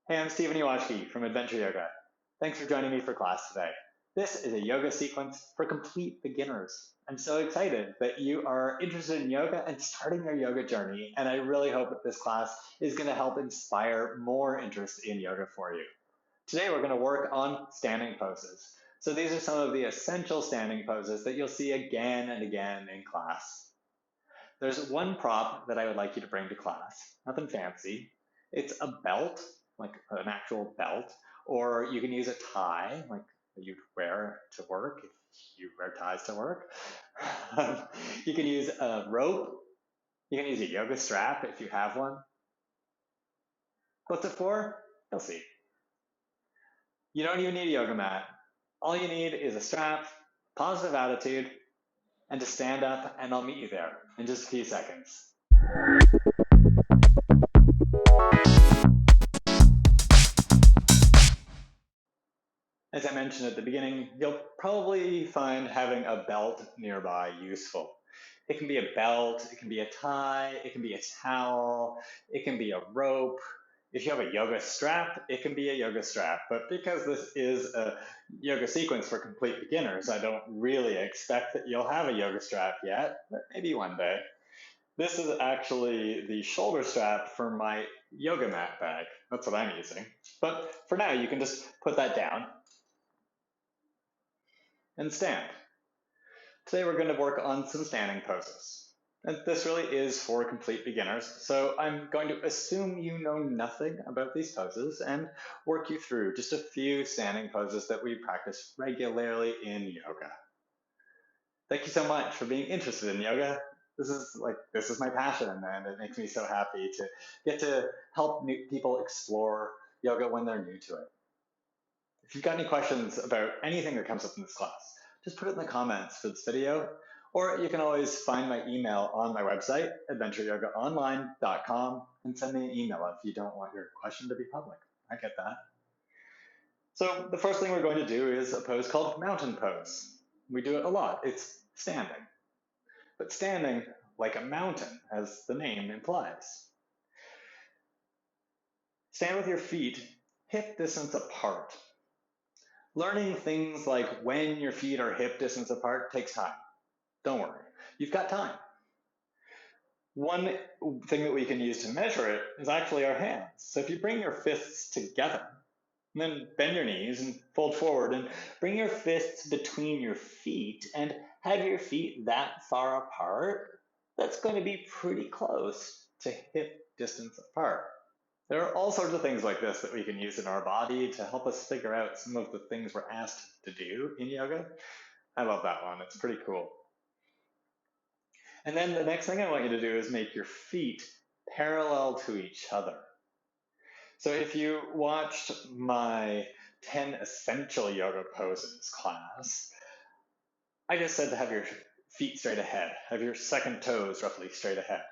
Hey, I'm Stephen Ewashkiw from Adventure Yoga. Thanks for joining me for class today. This is a yoga sequence for complete beginners. I'm so excited that you are interested in yoga and starting your yoga journey, and I really hope that this class is going to help inspire more interest in yoga for you. Today we're going to work on standing poses. So these are some of the essential standing poses that you'll see again and again in class. There's one prop that I would like you to bring to class, nothing fancy. It's a belt, like an actual belt, or you can use a tie, like you'd wear to work if you wear ties to work. You can use a rope. You can use a yoga strap if you have one. What's it for? You'll see. You don't even need a yoga mat. All you need is a strap, positive attitude, and to stand up, and I'll meet you there in just a few seconds. As I mentioned at the beginning, you'll probably find having a belt nearby useful. It can be a belt, it can be a tie, it can be a towel, it can be a rope. If you have a yoga strap, it can be a yoga strap. But because this is a yoga sequence for complete beginners, I don't really expect that you'll have a yoga strap yet, but maybe one day. This is actually the shoulder strap for my yoga mat bag. That's what I'm using. But for now, you can just put that down and stand. Today we're going to work on some standing poses. And this really is for complete beginners, so I'm going to assume you know nothing about these poses and work you through just a few standing poses that we practice regularly in yoga. Thank you so much for being interested in yoga. This is my passion, and it makes me so happy to get to help new people explore yoga when they're new to it. If you've got any questions about anything that comes up in this class, just put it in the comments for this video, or you can always find my email on my website, adventureyogaonline.com, and send me an email if you don't want your question to be public. I get that. So the first thing we're going to do is a pose called mountain pose. We do it a lot. It's standing, but standing like a mountain, as the name implies. Stand with your feet hip distance apart. Learning things like when your feet are hip distance apart takes time. Don't worry, you've got time. One thing that we can use to measure it is actually our hands. So if you bring your fists together, and then bend your knees and fold forward and bring your fists between your feet and have your feet that far apart, that's going to be pretty close to hip distance apart. There are all sorts of things like this that we can use in our body to help us figure out some of the things we're asked to do in yoga. I love that one. It's pretty cool. And then the next thing I want you to do is make your feet parallel to each other. So if you watched my 10 essential yoga poses class, I just said to have your feet straight ahead, have your second toes roughly straight ahead.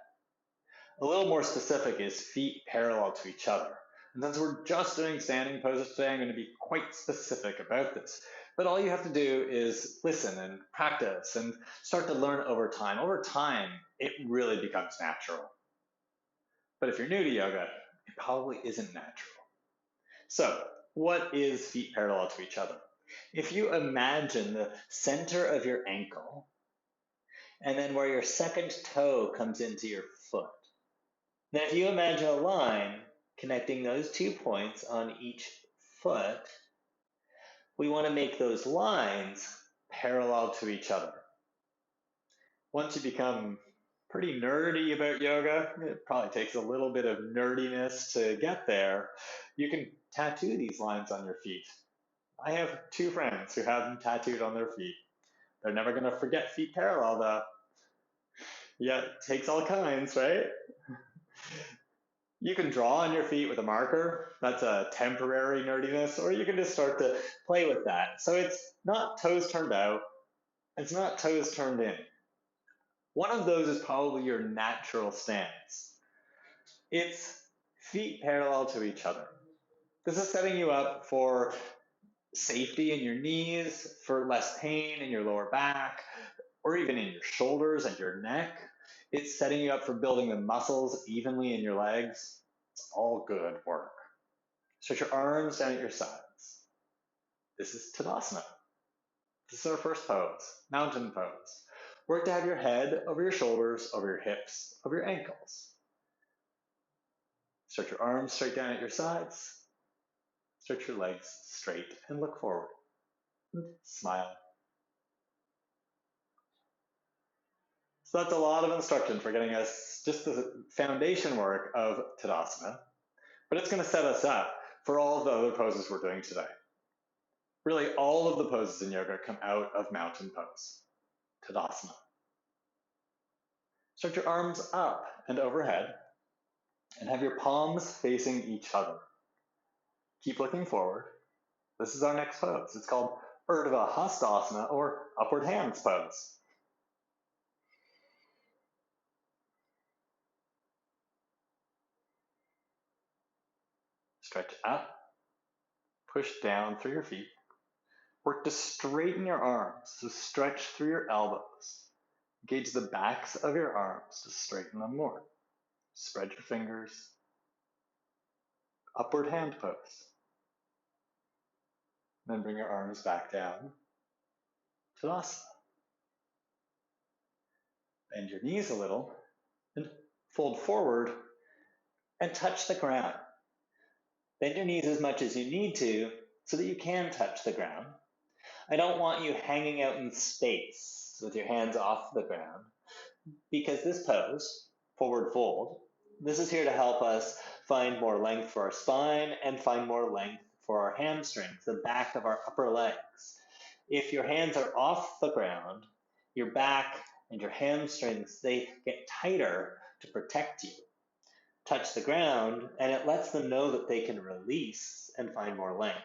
A little more specific is feet parallel to each other. And since we're just doing standing poses today, I'm going to be quite specific about this. But all you have to do is listen and practice and start to learn over time. Over time, it really becomes natural. But if you're new to yoga, it probably isn't natural. So what is feet parallel to each other? If you imagine the center of your ankle, and then where your second toe comes into your foot, now if you imagine a line connecting those 2 points on each foot, we want to make those lines parallel to each other. Once you become pretty nerdy about yoga, it probably takes a little bit of nerdiness to get there, you can tattoo these lines on your feet. I have 2 friends who have them tattooed on their feet. They're never going to forget feet parallel though. Yeah, it takes all kinds, right? You can draw on your feet with a marker. That's a temporary nerdiness, or you can just start to play with that. So it's not toes turned out. It's not toes turned in. One of those is probably your natural stance. It's feet parallel to each other. This is setting you up for safety in your knees, for less pain in your lower back, or even in your shoulders and your neck. It's setting you up for building the muscles evenly in your legs. It's all good work. Stretch your arms down at your sides. This is Tadasana. This is our first pose, mountain pose. Work to have your head over your shoulders, over your hips, over your ankles. Stretch your arms straight down at your sides. Stretch your legs straight and look forward. And smile. So that's a lot of instruction for getting us just the foundation work of Tadasana, but it's going to set us up for all of the other poses we're doing today. Really, all of the poses in yoga come out of mountain pose, Tadasana. Stretch your arms up and overhead and have your palms facing each other. Keep looking forward. This is our next pose. It's called Ardha Hastasana, or upward hands pose. Stretch up, push down through your feet. Work to straighten your arms, so stretch through your elbows. Engage the backs of your arms to straighten them more. Spread your fingers. Upward hand pose. Then bring your arms back down. Tadasana. Bend your knees a little and fold forward and touch the ground. Bend your knees as much as you need to so that you can touch the ground. I don't want you hanging out in space with your hands off the ground, because this pose, forward fold, this is here to help us find more length for our spine and find more length for our hamstrings, the back of our upper legs. If your hands are off the ground, your back and your hamstrings, they get tighter to protect you. Touch the ground, and it lets them know that they can release and find more length.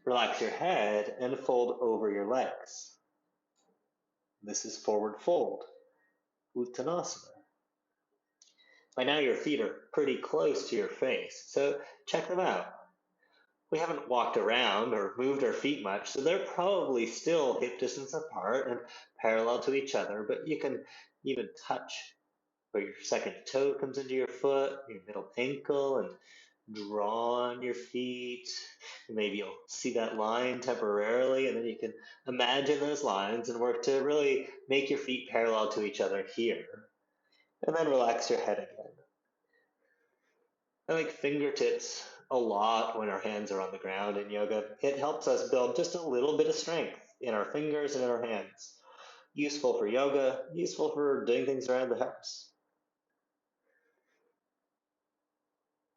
Relax your head and fold over your legs. This is forward fold, Uttanasana. By now your feet are pretty close to your face, so check them out. We haven't walked around or moved our feet much, so they're probably still hip distance apart and parallel to each other, but you can even touch where your second toe comes into your foot, your middle ankle, and draw on your feet. Maybe you'll see that line temporarily, and then you can imagine those lines and work to really make your feet parallel to each other here. And then relax your head again. I like fingertips a lot when our hands are on the ground in yoga. It helps us build just a little bit of strength in our fingers and in our hands. Useful for yoga, useful for doing things around the house.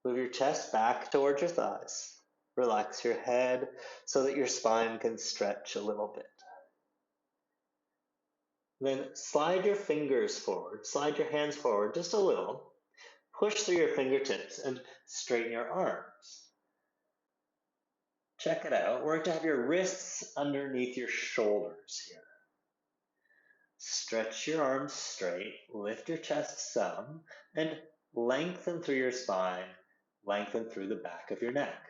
Move your chest back towards your thighs. Relax your head so that your spine can stretch a little bit. Then slide your fingers forward, slide your hands forward just a little. Push through your fingertips and straighten your arms. Check it out. Work to have your wrists underneath your shoulders here. Stretch your arms straight, lift your chest some, and lengthen through your spine, lengthen through the back of your neck.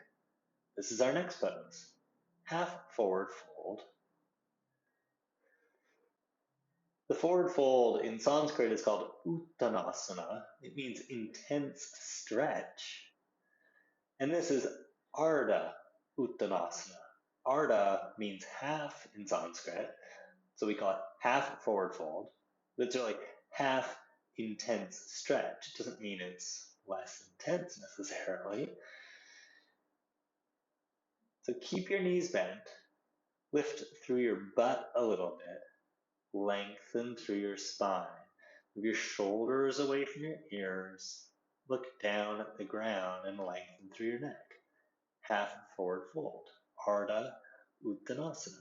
This is our next pose. Half forward fold. The forward fold in Sanskrit is called Uttanasana. It means intense stretch. And this is Ardha Uttanasana. Ardha means half in Sanskrit, so we call it half forward fold. But it's really half intense stretch. It doesn't mean it's less intense necessarily. So keep your knees bent, lift through your butt a little bit, lengthen through your spine. Move your shoulders away from your ears, look down at the ground and lengthen through your neck. Half forward fold, Ardha Uttanasana.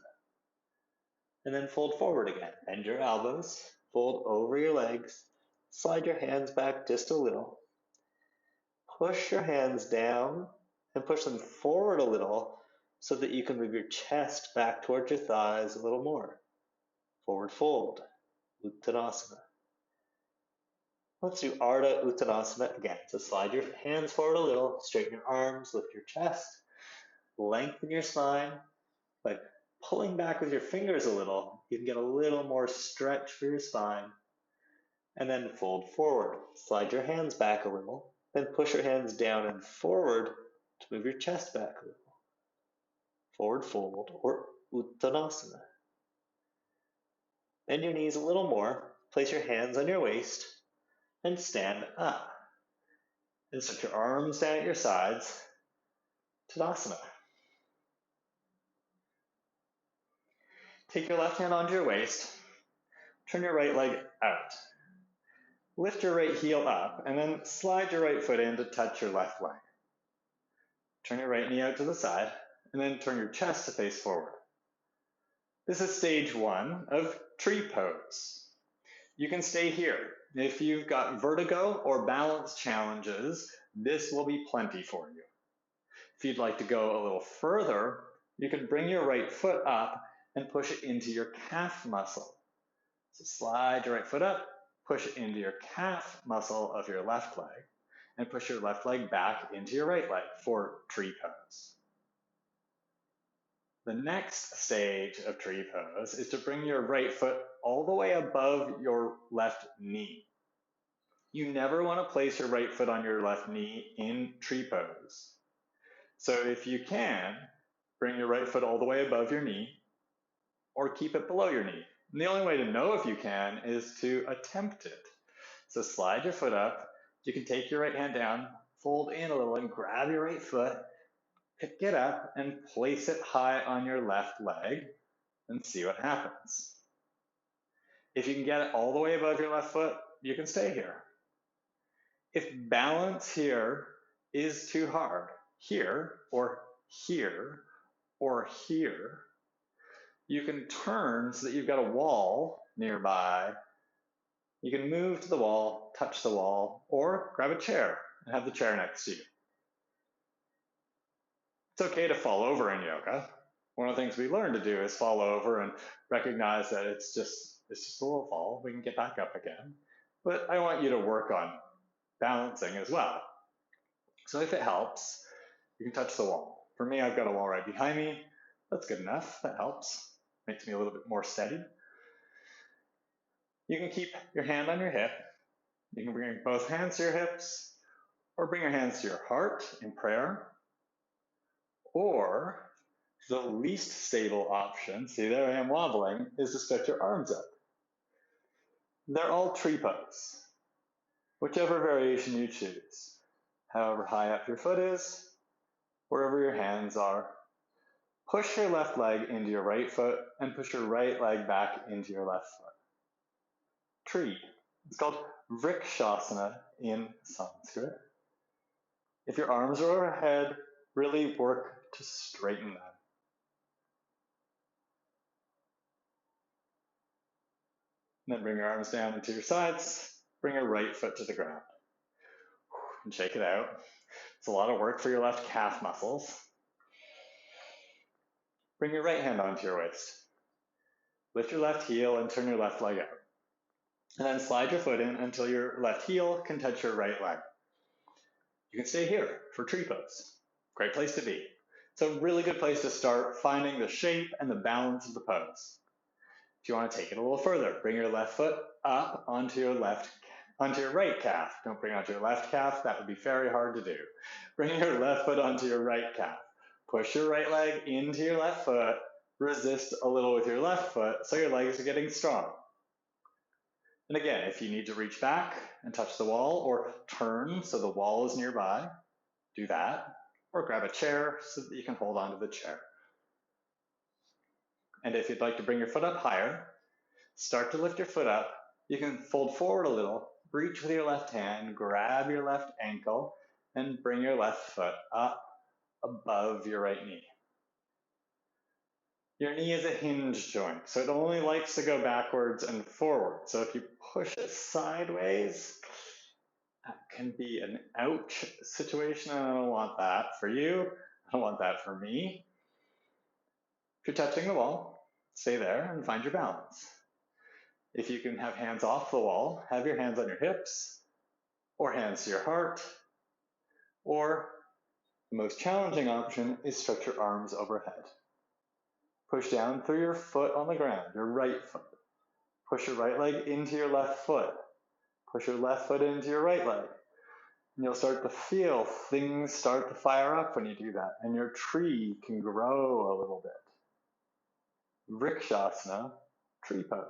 And then fold forward again. Bend your elbows, fold over your legs, slide your hands back just a little. Push your hands down and push them forward a little so that you can move your chest back towards your thighs a little more. Forward fold, Uttanasana. Let's do Ardha Uttanasana again. So slide your hands forward a little, straighten your arms, lift your chest, lengthen your spine. By pulling back with your fingers a little, you can get a little more stretch for your spine. And then fold forward. Slide your hands back a little. Then push your hands down and forward to move your chest back a little. Forward fold or Uttanasana. Bend your knees a little more. Place your hands on your waist and stand up. And set your arms down at your sides. Tadasana. Take your left hand onto your waist. Turn your right leg out. Lift your right heel up and then slide your right foot in to touch your left leg. Turn your right knee out to the side and then turn your chest to face forward. This is stage 1 of tree pose. You can stay here. If you've got vertigo or balance challenges, this will be plenty for you. If you'd like to go a little further, you can bring your right foot up and push it into your calf muscle. So slide your right foot up, push it into your calf muscle of your left leg, and push your left leg back into your right leg for tree pose. The next stage of tree pose is to bring your right foot all the way above your left knee. You never want to place your right foot on your left knee in tree pose. So if you can, bring your right foot all the way above your knee or keep it below your knee. And the only way to know if you can is to attempt it. So slide your foot up. You can take your right hand down, fold in a little and grab your right foot, pick it up and place it high on your left leg and see what happens. If you can get it all the way above your left foot, you can stay here. If balance here is too hard, here or here or here, you can turn so that you've got a wall nearby. You can move to the wall, touch the wall, or grab a chair and have the chair next to you. It's okay to fall over in yoga. One of the things we learn to do is fall over and recognize that it's just a little fall. We can get back up again. But I want you to work on balancing as well. So if it helps, you can touch the wall. For me, I've got a wall right behind me. That's good enough. That helps. Makes me a little bit more steady. You can keep your hand on your hip. You can bring both hands to your hips, or bring your hands to your heart in prayer. Or the least stable option, see there I am wobbling, is to stretch your arms up. They're all tree pose, whichever variation you choose. However high up your foot is, wherever your hands are. Push your left leg into your right foot and push your right leg back into your left foot. Tree. It's called Vrksasana in Sanskrit. If your arms are overhead, really work to straighten them. And then bring your arms down into your sides. Bring your right foot to the ground. And shake it out. It's a lot of work for your left calf muscles. Bring your right hand onto your waist. Lift your left heel and turn your left leg out. And then slide your foot in until your left heel can touch your right leg. You can stay here for tree pose. Great place to be. It's a really good place to start finding the shape and the balance of the pose. If you want to take it a little further, bring your left foot up onto your right calf. Don't bring it onto your left calf. That would be very hard to do. Bring your left foot onto your right calf. Push your right leg into your left foot. Resist a little with your left foot so your legs are getting strong. And again, if you need to reach back and touch the wall or turn so the wall is nearby, do that. Or grab a chair so that you can hold onto the chair. And if you'd like to bring your foot up higher, start to lift your foot up. You can fold forward a little, reach with your left hand, grab your left ankle, and bring your left foot up above your right knee. Your knee is a hinge joint, so it only likes to go backwards and forward. So if you push it sideways, that can be an ouch situation, and I don't want that for you. I don't want that for me. If you're touching the wall, stay there and find your balance. If you can have hands off the wall, have your hands on your hips, or hands to your heart, or the most challenging option is stretch your arms overhead. Push down through your foot on the ground, your right foot. Push your right leg into your left foot. Push your left foot into your right leg. And you'll start to feel things start to fire up when you do that, and your tree can grow a little bit. Vrksasana, tree pose.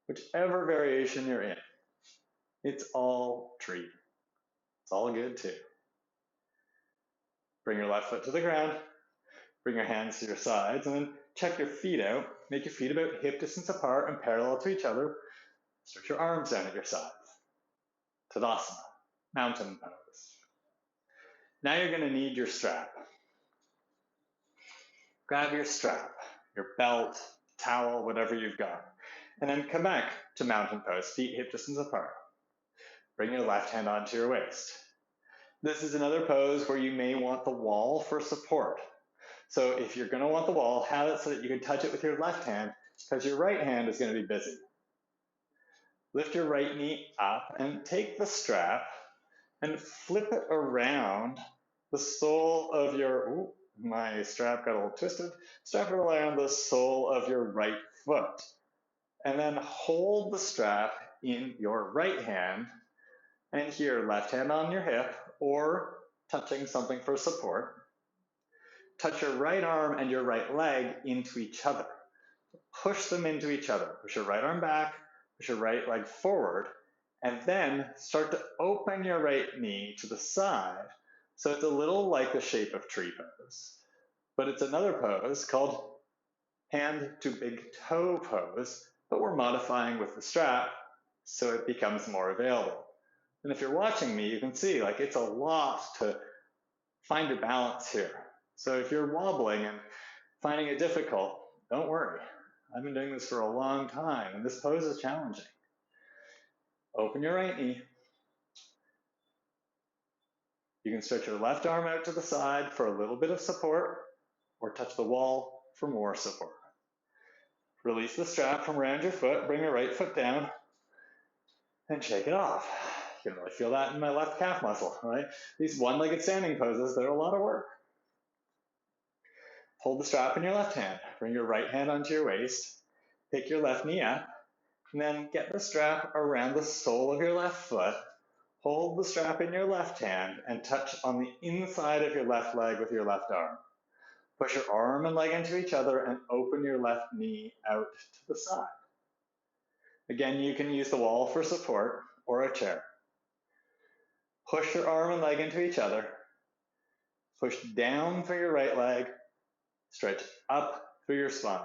Whichever variation you're in, it's all tree. It's all good too. Bring your left foot to the ground, bring your hands to your sides, and then check your feet out. Make your feet about hip distance apart and parallel to each other. Stretch your arms down at your sides. Tadasana, mountain pose. Now you're going to need your strap. Grab your strap, your belt, towel, whatever you've got, and then come back to mountain pose, feet hip distance apart. Bring your left hand onto your waist. This is another pose where you may want the wall for support. So if you're going to want the wall, have it so that you can touch it with your left hand, because your right hand is going to be busy. Lift your right knee up and take the strap and flip it around the sole of your, my strap got a little twisted, strap it around the sole of your right foot. And then hold the strap in your right hand, and here, left hand on your hip, or touching something for support. Touch your right arm and your right leg into each other. Push them into each other. Push your right arm back, push your right leg forward, and then start to open your right knee to the side. So it's a little like the shape of tree pose. But it's another pose called hand to big toe pose, but we're modifying with the strap so it becomes more available. And if you're watching me, you can see like it's a lot to find your balance here. So if you're wobbling and finding it difficult, don't worry. I've been doing this for a long time, and this pose is challenging. Open your right knee. You can stretch your left arm out to the side for a little bit of support, or touch the wall for more support. Release the strap from around your foot, bring your right foot down, and shake it off. You can really feel that in my left calf muscle, right? These one-legged standing poses, they're a lot of work. Hold the strap in your left hand, bring your right hand onto your waist, pick your left knee up, and then get the strap around the sole of your left foot, hold the strap in your left hand, and touch on the inside of your left leg with your left arm. Push your arm and leg into each other and open your left knee out to the side. Again, you can use the wall for support or a chair. Push your arm and leg into each other. Push down through your right leg. Stretch up through your spine.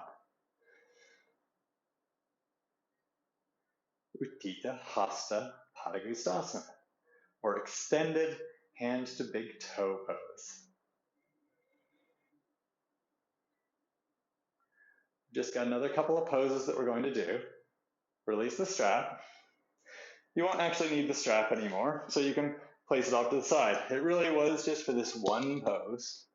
Uttitha, Hasta, Padangusthasana, or extended hand to big toe pose. Just got another couple of poses that we're going to do. Release the strap. You won't actually need the strap anymore, so you can place it off to the side. It really was just for this one pose.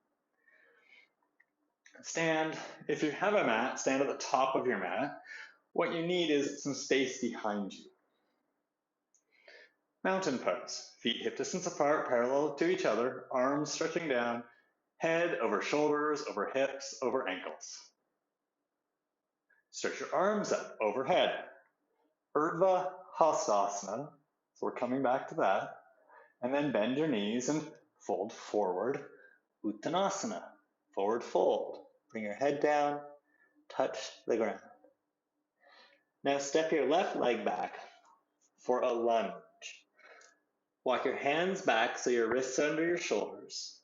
Stand, if you have a mat, stand at the top of your mat. What you need is some space behind you. Mountain pose, feet hip distance apart, parallel to each other, arms stretching down, head over shoulders, over hips, over ankles. Stretch your arms up overhead. Ardha, Hasta, so we're coming back to that. And then bend your knees and fold forward. Uttanasana, forward fold. Bring your head down, touch the ground. Now step your left leg back for a lunge. Walk your hands back so your wrists are under your shoulders.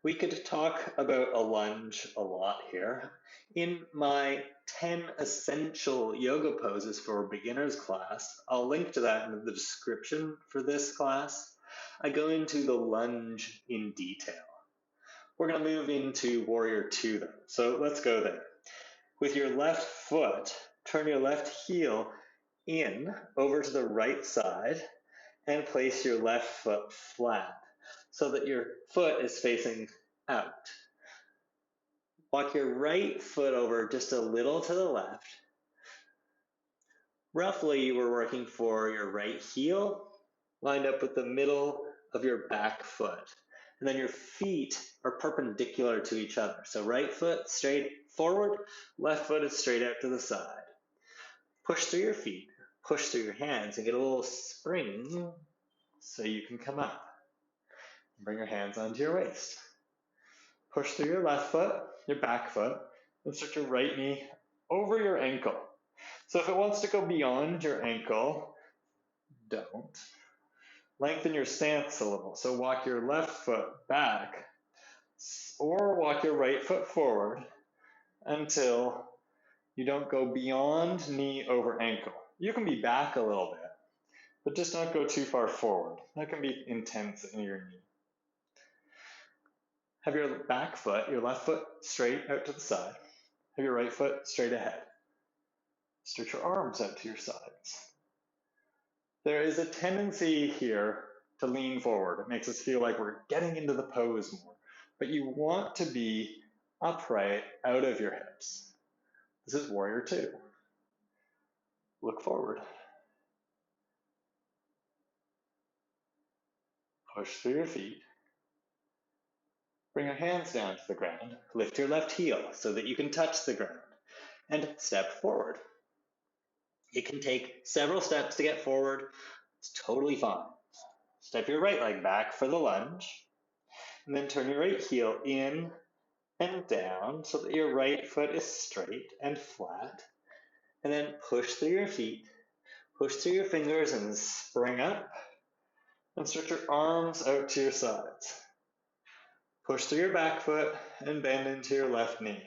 We could talk about a lunge a lot here. In my 10 essential yoga poses for beginners class, I'll link to that in the description for this class. I go into the lunge in detail. We're going to move into Warrior 2 though, so let's go there. With your left foot, turn your left heel in over to the right side and place your left foot flat so that your foot is facing out. Walk your right foot over just a little to the left. Roughly, we're working for your right heel lined up with the middle of your back foot. And then your feet are perpendicular to each other. So right foot straight forward, left foot is straight out to the side. Push through your feet, push through your hands, and get a little spring so you can come up. Bring your hands onto your waist. Push through your left foot, your back foot, and stretch your right knee over your ankle. So if it wants to go beyond your ankle, don't. Lengthen your stance a little. So walk your left foot back or walk your right foot forward until you don't go beyond knee over ankle. You can be back a little bit, but just don't go too far forward. That can be intense in your knee. Have your back foot, your left foot straight out to the side. Have your right foot straight ahead. Stretch your arms out to your sides. There is a tendency here to lean forward. It makes us feel like we're getting into the pose more. But you want to be upright out of your hips. This is Warrior Two. Look forward. Push through your feet. Bring your hands down to the ground. Lift your left heel so that you can touch the ground. And step forward. It can take several steps to get forward. It's totally fine. Step your right leg back for the lunge. And then turn your right heel in and down so that your right foot is straight and flat. And then push through your feet. Push through your fingers and spring up. And stretch your arms out to your sides. Push through your back foot and bend into your left knee.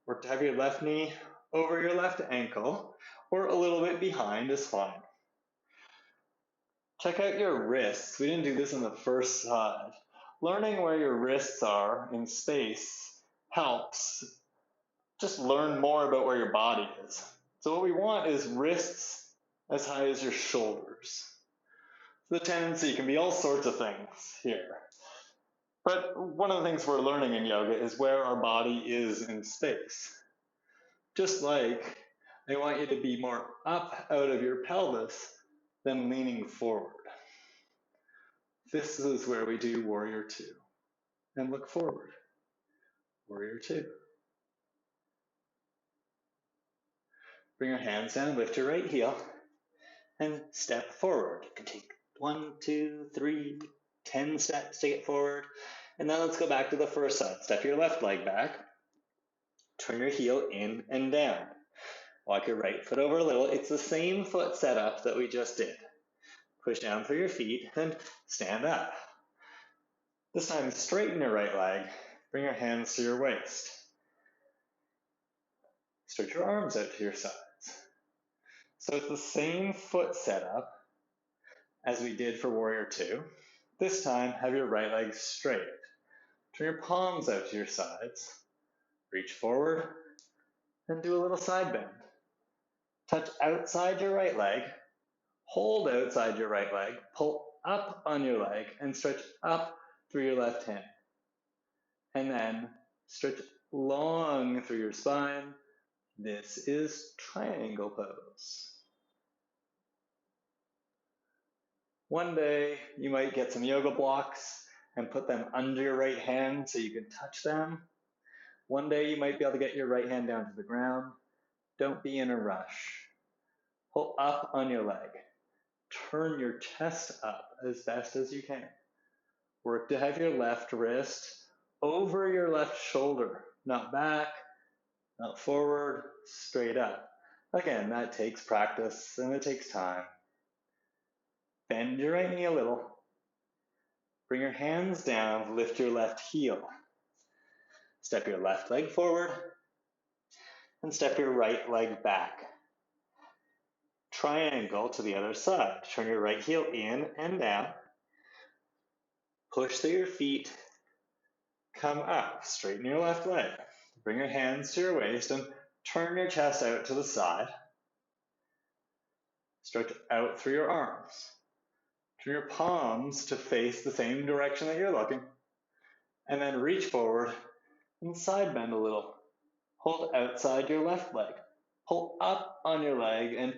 Work to have your left knee over your left ankle, or a little bit behind is fine. Check out your wrists. We didn't do this in the first side. Learning where your wrists are in space helps just learn more about where your body is. So what we want is wrists as high as your shoulders. The tendency can be all sorts of things here. But one of the things we're learning in yoga is where our body is in space. Just like I want you to be more up out of your pelvis than leaning forward. This is where we do Warrior Two. And look forward. Warrior Two. Bring your hands down, lift your right heel, and step forward. You can take 1, 2, 3, 10 steps to get forward. And now let's go back to the first side. Step your left leg back. Turn your heel in and down. Walk your right foot over a little. It's the same foot setup that we just did. Push down through your feet and stand up. This time, straighten your right leg. Bring your hands to your waist. Stretch your arms out to your sides. So it's the same foot setup as we did for Warrior Two. This time, have your right leg straight. Turn your palms out to your sides. Reach forward and do a little side bend. Touch outside your right leg. Hold outside your right leg. Pull up on your leg and stretch up through your left hand. And then stretch long through your spine. This is triangle pose. One day you might get some yoga blocks and put them under your right hand so you can touch them. One day you might be able to get your right hand down to the ground. Don't be in a rush. Pull up on your leg. Turn your chest up as best as you can. Work to have your left wrist over your left shoulder, not back, not forward, straight up. Again, that takes practice and it takes time. Bend your right knee a little. Bring your hands down, lift your left heel. Step your left leg forward and step your right leg back. Triangle to the other side. Turn your right heel in and down. Push through your feet. Come up. Straighten your left leg. Bring your hands to your waist and turn your chest out to the side. Stretch out through your arms. Turn your palms to face the same direction that you're looking. And then reach forward and side bend a little. Hold outside your left leg. Pull up on your leg and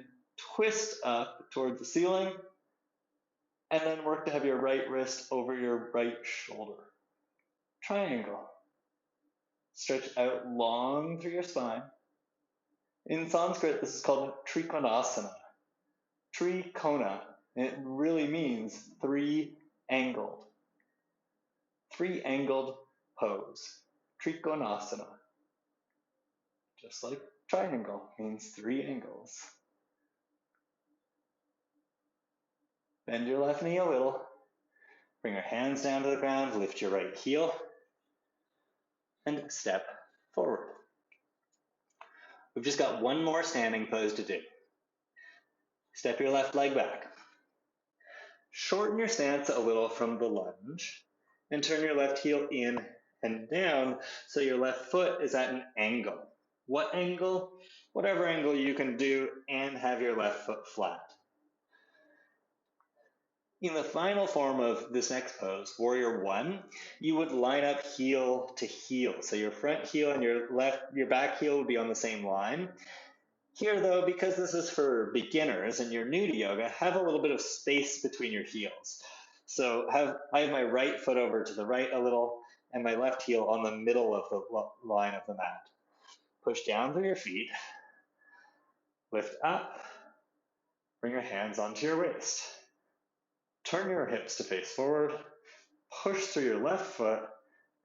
twist up towards the ceiling. And then work to have your right wrist over your right shoulder. Triangle. Stretch out long through your spine. In Sanskrit, this is called Trikonasana. Trikona And it really means three angled pose. Trikonasana. Just like triangle means three angles. Bend your left knee a little. Bring your hands down to the ground, lift your right heel, and step forward. We've just got one more standing pose to do. Step your left leg back. Shorten your stance a little from the lunge, and turn your left heel in and down so your left foot is at an angle. What angle? Whatever angle you can do, and have your left foot flat. In the final form of this next pose, Warrior One, you would line up heel to heel. So your front heel and your back heel would be on the same line. Here though, because this is for beginners and you're new to yoga, have a little bit of space between your heels. So I have my right foot over to the right a little and my left heel on the middle of the line of the mat. Push down through your feet, lift up, bring your hands onto your waist. Turn your hips to face forward, push through your left foot,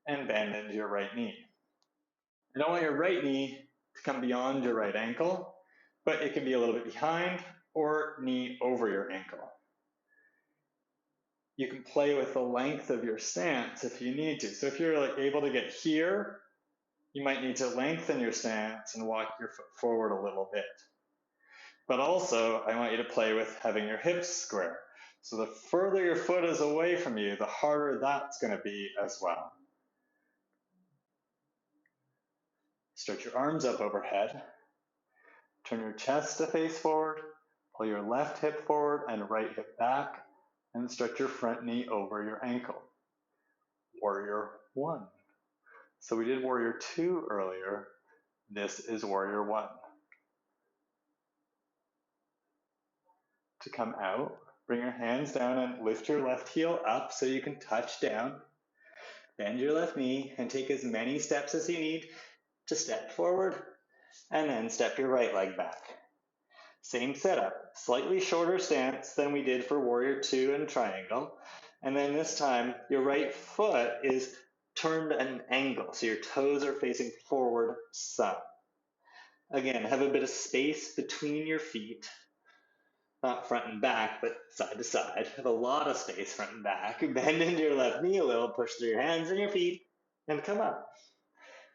and bend into your right knee. I don't want your right knee to come beyond your right ankle, but it can be a little bit behind or knee over your ankle. You can play with the length of your stance if you need to. So if you're able to get here, you might need to lengthen your stance and walk your foot forward a little bit. But also, I want you to play with having your hips square. So the further your foot is away from you, the harder that's going to be as well. Stretch your arms up overhead. Turn your chest to face forward. Pull your left hip forward and right hip back. And stretch your front knee over your ankle. Warrior One. So we did Warrior Two earlier. This is Warrior One. To come out, bring your hands down and lift your left heel up so you can touch down. Bend your left knee and take as many steps as you need to step forward and then step your right leg back. Same setup, slightly shorter stance than we did for Warrior Two and Triangle. And then this time, your right foot is turned at an angle, so your toes are facing forward some. Again, have a bit of space between your feet. Not front and back, but side to side. Have a lot of space front and back. Bend into your left knee a little, push through your hands and your feet, and come up.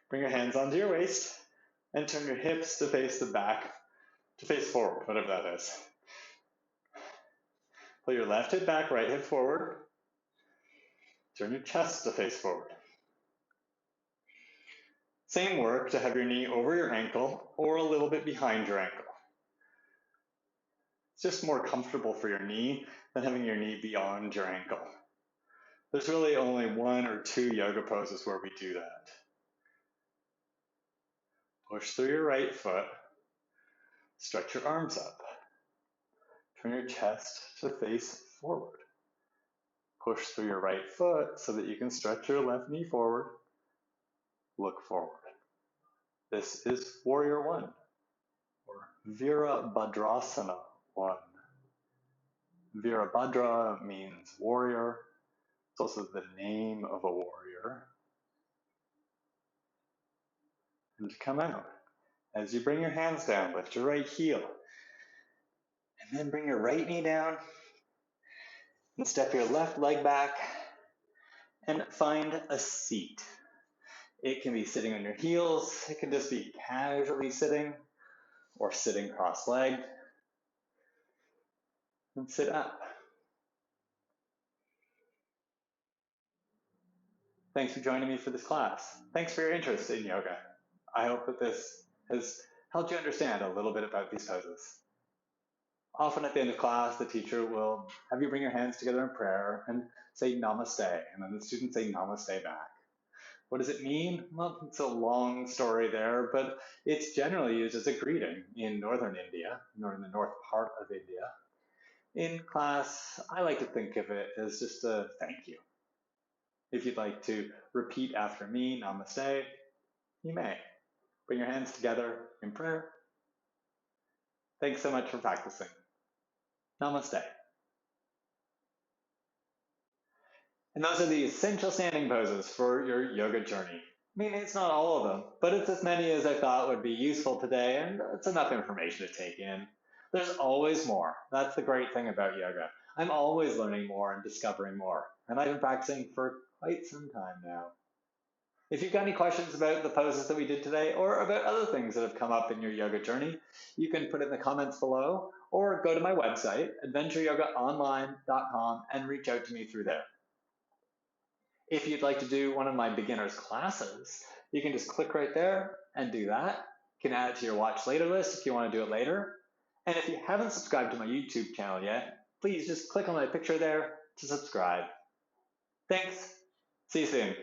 Bring your hands onto your waist, and turn your hips to face the back, to face forward, whatever that is. Pull your left hip back, right hip forward. Turn your chest to face forward. Same work to have your knee over your ankle or a little bit behind your ankle. It's just more comfortable for your knee than having your knee beyond your ankle. There's really only one or two yoga poses where we do that. Push through your right foot. Stretch your arms up. Turn your chest to face forward. Push through your right foot so that you can stretch your left knee forward. Look forward. This is Warrior One, or Virabhadrasana One. Virabhadra means warrior. It's also the name of a warrior. And come out. As you bring your hands down, lift your right heel. And then bring your right knee down. And step your left leg back. And find a seat. It can be sitting on your heels. It can just be casually sitting or sitting cross-legged. And sit up. Thanks for joining me for this class. Thanks for your interest in yoga. I hope that this has helped you understand a little bit about these poses. Often at the end of class, the teacher will have you bring your hands together in prayer and say Namaste, and then the students say Namaste back. What does it mean? Well, it's a long story there, but it's generally used as a greeting in northern India, or in the north part of India. In class, I like to think of it as just a thank you. If you'd like to repeat after me, Namaste, you may. Bring your hands together in prayer. Thanks so much for practicing. Namaste. And those are the essential standing poses for your yoga journey. I mean, it's not all of them, but it's as many as I thought would be useful today, and it's enough information to take in. There's always more. That's the great thing about yoga. I'm always learning more and discovering more, and I've been practicing for quite some time now. If you've got any questions about the poses that we did today or about other things that have come up in your yoga journey, you can put it in the comments below or go to my website, adventureyogaonline.com, and reach out to me through there. If you'd like to do one of my beginners classes, you can just click right there and do that. You can add it to your watch later list if you want to do it later. And if you haven't subscribed to my YouTube channel yet, please just click on my picture there to subscribe. Thanks. See you soon.